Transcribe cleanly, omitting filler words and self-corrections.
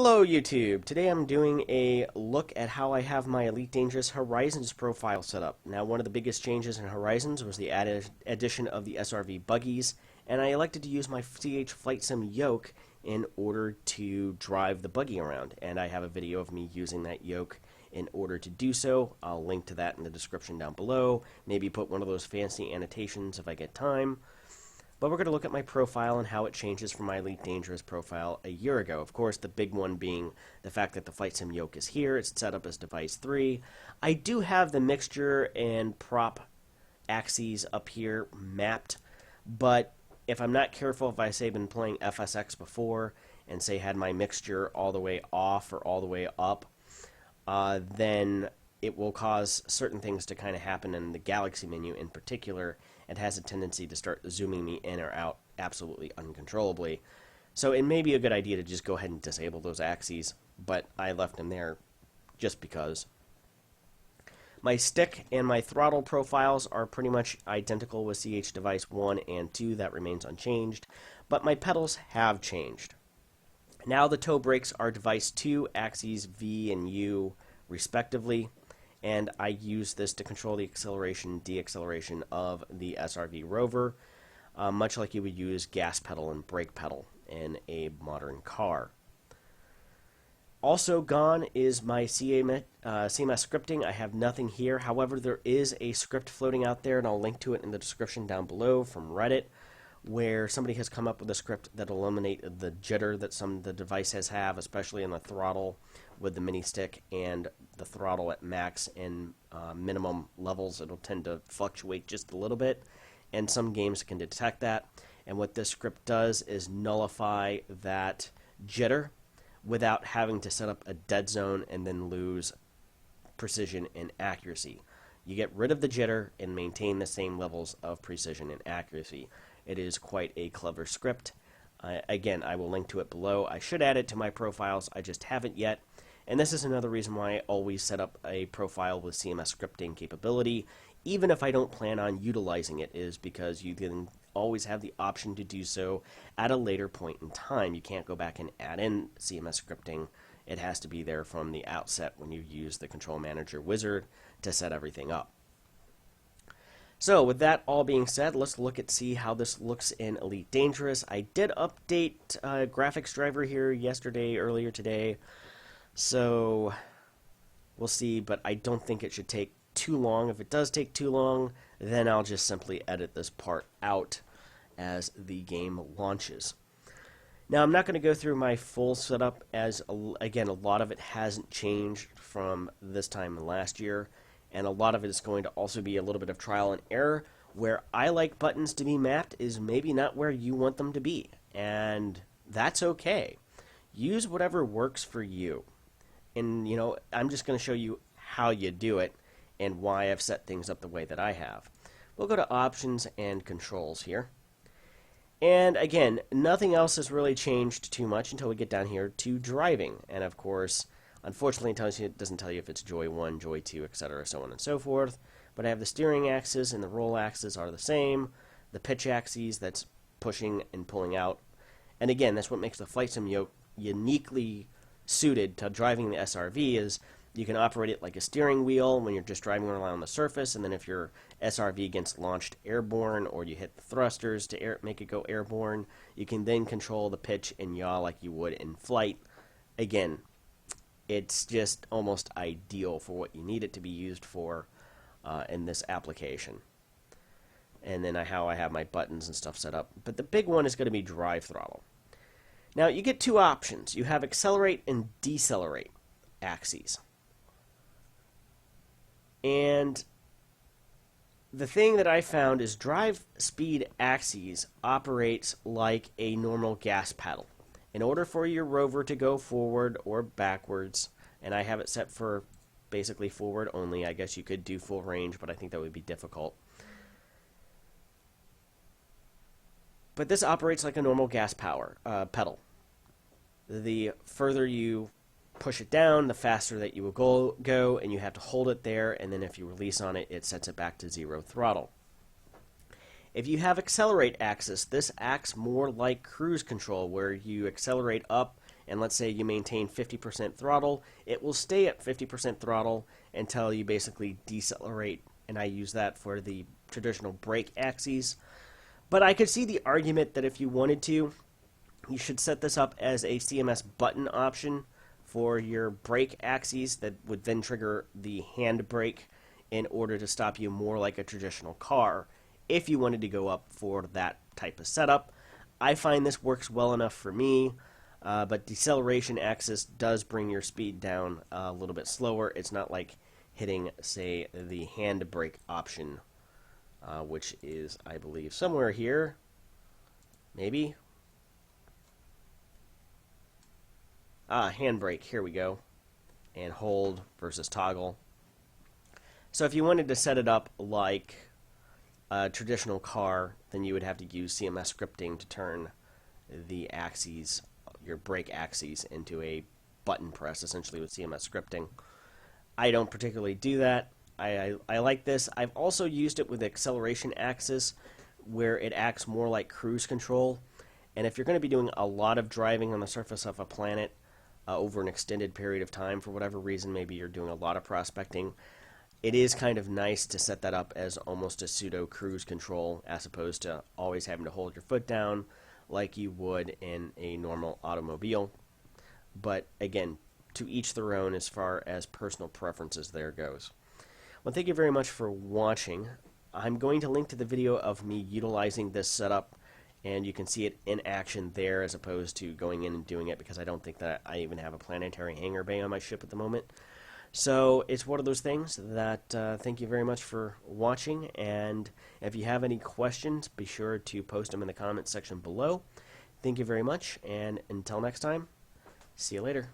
Hello YouTube! Today I'm doing a look at how I have my Elite Dangerous Horizons profile set up. Now one of the biggest changes in Horizons was the addition of the SRV buggies, and I elected to use my Flight Sim Yoke in order to drive the buggy around. And I have a video of me using that yoke in order to do so. I'll link to that in the description down below. Maybe put one of those fancy annotations if I get time. But we're going to look at my profile and how it changes from my Elite Dangerous profile a year ago. Of course, the big one being the fact that the Flight Sim Yoke is here. It's set up as device 3. I do have the mixture and prop axes up here mapped, but if I'm not careful, if I say been playing FSX before and say had my mixture all the way off or all the way up, then it will cause certain things to kind of happen in the Galaxy menu in particular. It has a tendency to start zooming me in or out absolutely uncontrollably. So it may be a good idea to just go ahead and disable those axes, but I left them there just because. My stick and my throttle profiles are pretty much identical with CH device 1 and 2. That remains unchanged, but my pedals have changed. Now the toe brakes are device 2, axes V and U respectively, and I use this to control the acceleration and deacceleration of the SRV rover, much like you would use gas pedal and brake pedal in a modern car. Also gone is my CMS scripting. I have nothing here. However, there is a script floating out there, and I'll link to it in the description down below from Reddit, where somebody has come up with a script that will eliminate the jitter that some of the devices have, especially in the throttle with the mini stick and the throttle at max and minimum levels. It'll tend to fluctuate just a little bit, and some games can detect that. And what this script does is nullify that jitter without having to set up a dead zone and then lose precision and accuracy. You get rid of the jitter and maintain the same levels of precision and accuracy. It is quite a clever script. Again, I will link to it below. I should add it to my profiles. I just haven't yet. And this is another reason why I always set up a profile with CMS scripting capability, even if I don't plan on utilizing it, is because you can always have the option to do so at a later point in time. You can't go back and add in CMS scripting. It has to be there from the outset when you use the Control Manager wizard to set everything up. So with that all being said, let's look at see how this looks in Elite Dangerous. I did update graphics driver here earlier today, so we'll see, but I don't think it should take too long. If it does take too long, then I'll just simply edit this part out as the game launches. Now, I'm not going to go through my full setup, as again, a lot of it hasn't changed from this time last year, and a lot of it is going to also be a little bit of trial and error. Where I like buttons to be mapped is maybe not where you want them to be, and that's okay. Use whatever works for you. And, I'm just going to show you how you do it and why I've set things up the way that I have. We'll go to Options and Controls here. And again, nothing else has really changed too much until we get down here to driving. And of course, unfortunately, it doesn't tell you if it's Joy 1, Joy 2, etc., so on and so forth. But I have the steering axis and the roll axis are the same. The pitch axes, that's pushing and pulling out. And again, that's what makes the Flight Sim Yoke uniquely suited to driving the SRV, is you can operate it like a steering wheel when you're just driving around on the surface, and then if your SRV gets launched airborne or you hit the thrusters to make it go airborne, you can then control the pitch and yaw like you would in flight. Again, it's just almost ideal for what you need it to be used for in this application. And then how I have my buttons and stuff set up. But the big one is going to be drive throttle. Now, you get two options. You have accelerate and decelerate axes. And the thing that I found is drive speed axes operates like a normal gas pedal. In order for your rover to go forward or backwards, and I have it set for basically forward only. I guess you could do full range, but I think that would be difficult. But this operates like a normal gas pedal. The further you push it down, the faster that you will go, and you have to hold it there, and then if you release on it, it sets it back to zero throttle. If you have accelerate axis, this acts more like cruise control, where you accelerate up and let's say you maintain 50% throttle, it will stay at 50% throttle until you basically decelerate, and I use that for the traditional brake axes. But I could see the argument that if you wanted to, you should set this up as a CMS button option for your brake axes that would then trigger the hand brake in order to stop you more like a traditional car if you wanted to go up for that type of setup. I find this works well enough for me, but deceleration axis does bring your speed down a little bit slower. It's not like hitting, say, the hand brake option, which is, I believe, somewhere here. Maybe. Handbrake, here we go. And hold versus toggle. So if you wanted to set it up like a traditional car, then you would have to use CMS scripting to turn the axes, your brake axes, into a button press, essentially with CMS scripting. I don't particularly do that. I like this. I've also used it with acceleration axis, where it acts more like cruise control. And if you're going to be doing a lot of driving on the surface of a planet, over an extended period of time, for whatever reason, maybe you're doing a lot of prospecting, it is kind of nice to set that up as almost a pseudo cruise control as opposed to always having to hold your foot down like you would in a normal automobile. But again, to each their own as far as personal preferences there goes. Well, thank you very much for watching. I'm going to link to the video of me utilizing this setup, and you can see it in action there as opposed to going in and doing it, because I don't think that I even have a planetary hangar bay on my ship at the moment. So it's one of those things that thank you very much for watching, and if you have any questions, be sure to post them in the comments section below. Thank you very much, and until next time, see you later.